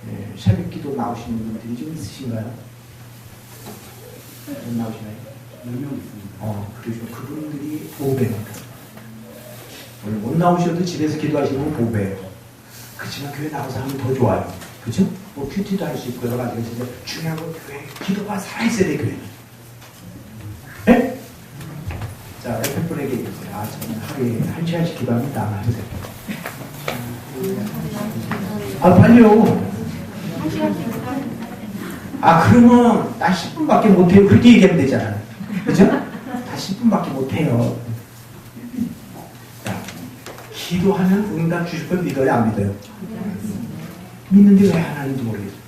S1: 네, 새벽 기도 나오시는 분들이 좀 있으신가요? 못 나오시나요? 몇 명 있습니다. 그러죠. 그분들이 보배입니다. 못 나오셔도 집에서 기도하시는 분 보배예요. 그렇지만 교회 나와서 하면 더 좋아요. 그렇죠? 뭐 큐티도 할 수 있고 여러 가지가 있는데 중요한 건 교회, 기도가 살아있어야 돼, 교회는. 네? 자, 옆에 분에게 얘기해주세요. 아, 저는 하루에 1시간씩 기도합니다. 해보세요. 아, 빨리요. 아, 그러면 나 10분밖에 못해요. 그렇게 얘기하면 되잖아요. 그죠? 다 10분밖에 못해요. 자, 기도하면 응답 주실 걸 믿어요? 안 믿어요? 믿는데 왜 하나님도 모르겠어요?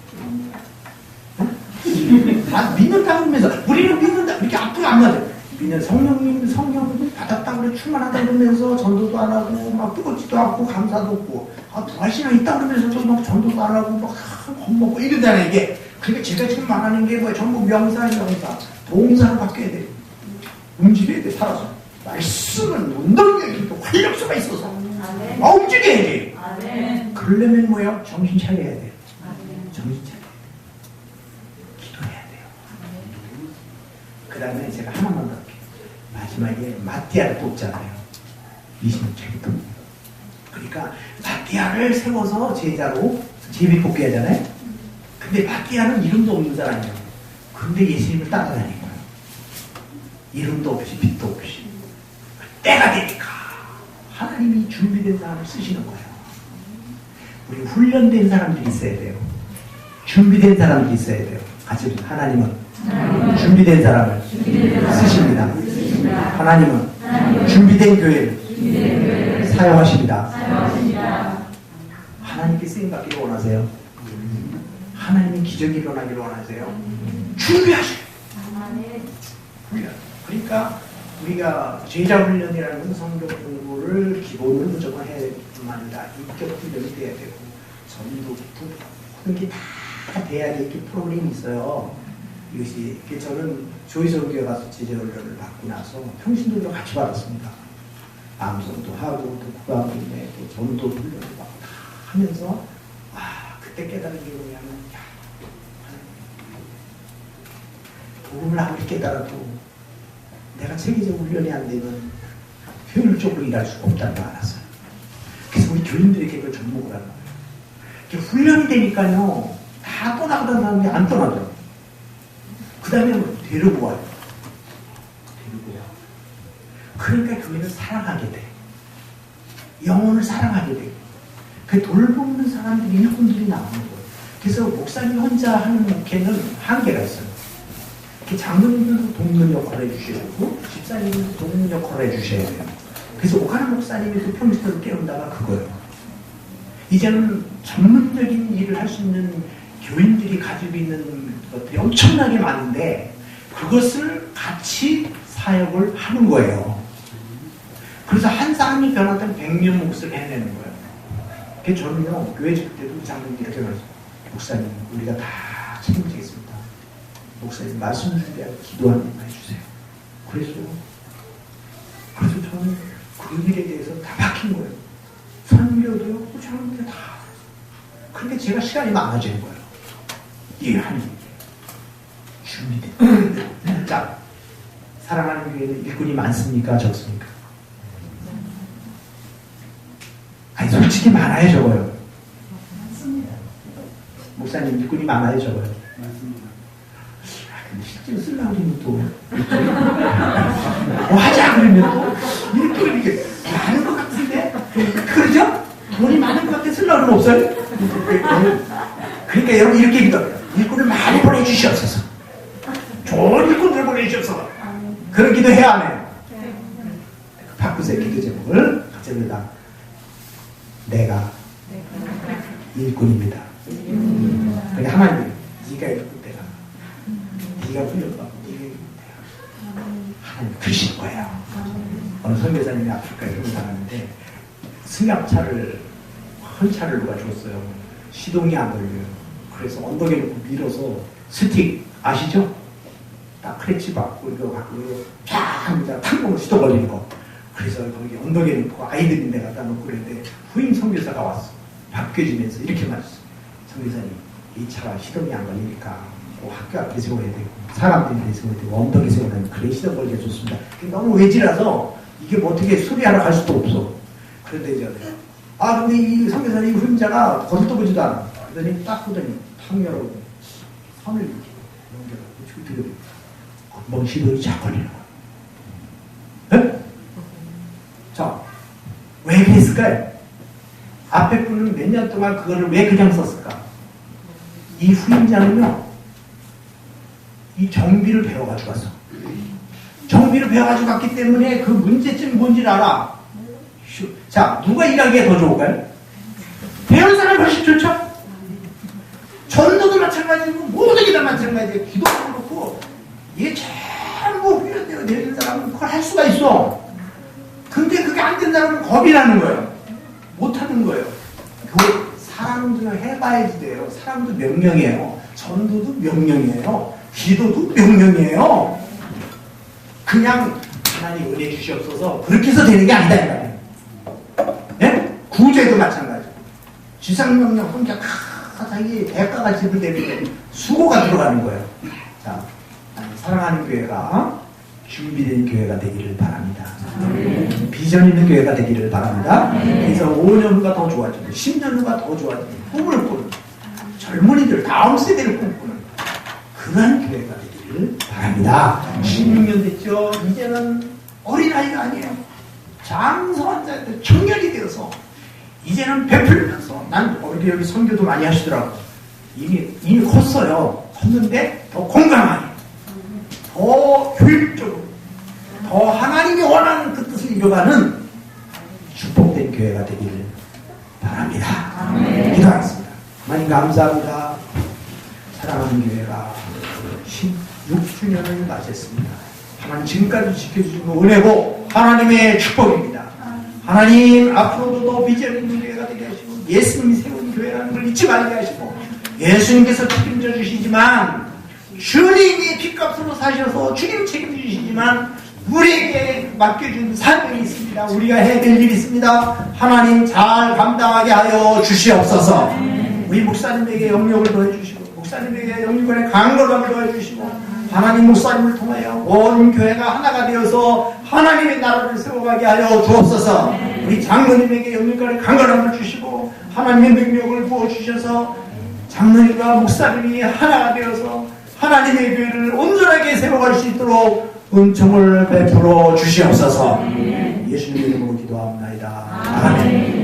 S1: 아, 믿는다 그러면서 우리는 믿는다 이렇게 앞으로 안 가죠. 믿는 성령 받았다 그래 충만하다 그러면서 전도도 안 하고 막 뜨겁지도 않고 감사도 없고 부활신앙 있다 그러면서도 막 전도도 안 하고 막 겁먹고 이러잖아요 이게. 그러니까 제가 지금 말하는 게 뭐예요? 전부 명사예요. 동사로 바뀌어야 돼. 움직여야 돼. 살아서 말씀은 운동력이 있고 활력소가 있어서 움직여야 돼. 그러려면 뭐예요? 정신 차려야 돼요. 정신 차려야 돼요. 기도해야 돼요. 그 다음에 제가 하나만 더 할게요. 마지막에 마띠아를 뽑잖아요. 26책부터. 그러니까 마띠아를 세워서 제자로 제비 뽑기 하잖아요. 근데 마띠아는 이름도 없는 사람이에요. 근데 예수님을 따라다닌 거예요. 이름도 없이 빛도 없이. 때가 되니까 하나님이 준비된 사람을 쓰시는 거예요. 우리 훈련된 사람들이 있어야 돼요. 준비된 사람들이 있어야 돼요. 같이 하나님은 준비된 사람을 쓰십니다. 하나님은 준비된 교회를 사용하십니다. 하나님께 쓰임 받기를 원하세요? 하나님이 기적이 일어나기를 원하세요? 준비하세요. 그러니까 우리가 제자 훈련이라는 건 성경 공부를 기본으로 무조건 해야 될 뿐만 아니라 인격 훈련이 돼야 되고 전도 모든 게 다 돼야 될 프로그램이 있어요. 이것이 저는 조이성교회 가서 제자 훈련을 받고 나서 평신도도 같이 받았습니다. 암송도 하고 또 국악인데 또 전도 훈련을 받고 다 하면서 그때 깨달은 게 뭐냐면 복음을 아무리 깨달아도 내가 체계적 훈련이 안 되면 효율적으로 일할 수가 없다는 걸 알았어요. 그래서 우리 교인들에게 그걸 접목을 하는 거예요. 훈련이 되니까요, 다 떠나가던 사람이 안 떠나더라고요. 그 다음에 데리고 와요. 데리고 와요. 그러니까 교회를 사랑하게 돼. 영혼을 사랑하게 돼. 그 돌보는 사람들이, 일꾼들이 나오는 거예요. 그래서 목사님 혼자 하는 목회는 한계가 있어요. 장로님들도 돕는 역할을 해주셔야 되고 집사님도 돕는 역할을 해주셔야 돼요. 그래서 오카는 목사님이 그 평시도를 깨운다가 그거예요. 이제는 전문적인 일을 할 수 있는 교인들이 가지고 있는 것들이 엄청나게 많은데 그것을 같이 사역을 하는 거예요. 그래서 한 사람이 변화된 100명 몫을 해내는 거예요. 그래서 저는요, 교회 집 때도 장로님 이렇게 말했어요. 목사님, 우리가 다 책임지겠습니다. 목사님 말씀 준비하고 기도하는 거 해주세요. 그래서 저는 그 일에 대해서 다 바뀐 거예요. 선교도요, 장로님들 다. 그런데 제가 시간이 많아지는 거예요. 이게 하나님 준비된. 자, 사랑하는 교회는 일꾼이 많습니까? 적습니까? 아니, 솔직히 많아요, 적어요?
S2: 많습니다.
S1: 목사님 일꾼이 많아요, 적어요?
S2: 많습니다.
S1: 근데 실제로 쓰려고 하면 또 하자 그러면 또 일꾼이 이렇게 많은 것 같은데? 그러죠? 돈이 많은 것 같아 쓰려고 하면 없어요? 그러니까 여러분 이렇게 믿어요. 일꾼을 많이 보내주시옵소서. 좋은 일꾼들 보내주시옵소서. 그런 기도 해야 하네요. 바꾸세요. 기도 제목을 갑자기다. 내가 일꾼입니다. 그러니까 하나님, 네가 일꾼 되라. 네가 훈련받고 네가 일꾼 되라. 하나님 그러실 거예요. 어느 선교사님이 아프리카에 훈련하는데 승합차를 큰 차를 누가 줬어요. 시동이 안 걸려요. 그래서 언덕에 놓고 밀어서 스틱 아시죠? 딱 크래치 받고 이거 갖고 쫙 합니다. 탕봉을 시동 걸리는 거. 그래서 거기 언덕에 놓고 아이들인데 갖다 놓고 그랬는데 후임 선교사가 왔어. 바뀌어지면서 이렇게 말했어. 선교사님, 이 차가 시동이 안 걸리니까 꼭 학교 앞에 세워야 되고 사람들이 세워야 되고 언덕에 세워야 되고 그래 시동 걸기가 좋습니다. 너무 외지라서 이게 뭐 어떻게 수리하러 갈 수도 없어. 그런데 이제 근데 이 선교사님 후임자가 거들떠보지도 않아. 그러더니 딱 보더니 항렬하고 선을 이렇게 연결하고 지금 들어요. 금방 시동이 잘 걸리는 거예요. 네? 자, 왜 그랬을까요? 앞에 분은 몇 년 동안 그거를 왜 그냥 썼을까? 이 후임자는요, 이 정비를 배워가지고 왔어. 정비를 배워가지고 왔기 때문에 그 문제점이 뭔지를 알아. 자, 누가 일하기에 더 좋을까요? 배운 사람이 훨씬 좋죠? 전도도 마찬가지고, 모든 게 다 마찬가지예요. 기도도 그렇고, 이게 전부 훈련되어 되는 사람은 그걸 할 수가 있어. 근데 그게 안 된 사람은 겁이 나는 거예요. 못하는 거예요. 그 사람도 해봐야지 돼요. 사람도 명령이에요. 전도도 명령이에요. 기도도 명령이에요. 그냥 하나님 은혜 주시옵소서 그렇게 해서 되는 게 아니다 이 말이에요. 네? 구제도 마찬가지. 지상명령 혼자 자기 대가가 지불되는데 수고가 들어가는 거예요. 자, 사랑하는 교회가 준비된 교회가 되기를 바랍니다. 비전 있는 교회가 되기를 바랍니다. 그래서 5년 후가 더 좋아지고 10년 후가 더 좋아지고 꿈을 꾸는 젊은이들 다음 세대를 꿈꾸는 그런 교회가 되기를 바랍니다. 16년 됐죠. 이제는 어린아이가 아니에요. 장성한 자들 청년이 되어서 이제는 베풀면서 난 여기 선교도 많이 하시더라고. 이미 컸어요. 컸는데 더 건강하게 더 효율적으로 더 하나님이 원하는 그 뜻을 이뤄가는 축복된 교회가 되기를 바랍니다. 기도하겠습니다. 하나님 감사합니다. 사랑하는 교회가 16주년을 맞이했습니다. 하나님 지금까지 지켜주신 은혜고 하나님의 축복입니다. 하나님 앞으로도 더 비전 있는 교회가 되게 하시고 예수님이 세운 교회라는 걸 잊지 말게 하시고 예수님께서 책임져 주시지만 주님이 핏값으로 사셔서 주님 책임져 주시지만 우리에게 맡겨준 사명이 있습니다. 우리가 해야 될 일이 있습니다. 하나님 잘 감당하게 하여 주시옵소서. 우리 목사님에게 영역을 더해주시고 목사님에게 영육간의 강건함을 더해주시고 하나님 목사님을 통하여 온 교회가 하나가 되어서 하나님의 나라를 세워가게 하여 주옵소서. 우리 장로님에게 영육간의 강건함을 주시고 하나님의 능력을 부어주셔서 장로님과 목사님이 하나가 되어서 하나님의 교회를 온전하게 세워갈 수 있도록 은총을 베풀어 주시옵소서. 예수님의 이름으로 기도합니다. 아멘.